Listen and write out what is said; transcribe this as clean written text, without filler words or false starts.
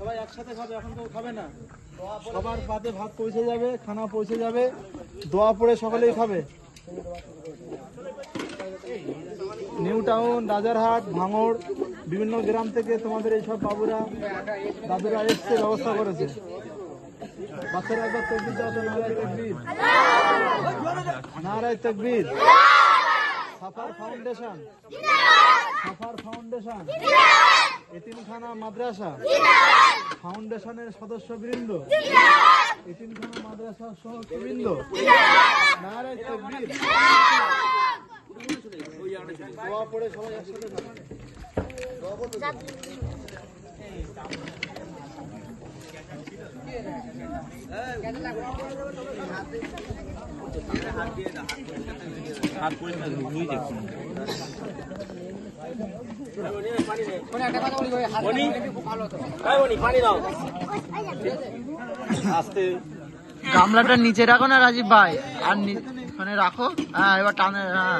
সবাই একসাথে খাবে, এখন কেউ খাবে না। সবার পাতে ভাত পৌঁছে যাবে, খানা পৌঁছে যাবে, দোয়া পড়ে সকলেই খাবে। নিউ টাউন, রাজারহাট, ভাঙড়, বিভিন্ন গ্রাম থেকে তোমাদের এইসব বাবুরা দাদুরা এসছে, ব্যবস্থা করেছে। বাচ্চারা একবার তকবীর দাও তো, নারায়ে তাকবীর, নারায়ে তাকবীর। সাফার ফাউন্ডেশন, সাফার ফাউন্ডেশন, এতিমখানা মাদ্রাসা ফাউন্ডেশনের সদস্যবৃন্দ, এতিমখানা মাদ্রাসার সদস্যবৃন্দ, নারায়ে তাকবীর। দোয়া পড়ে সবাই একসাথে থাকবে। গামলাটা নিচে রাখো না রাজীব ভাই, আর ওখানে রাখো। হ্যাঁ, এবার টানে। হ্যাঁ।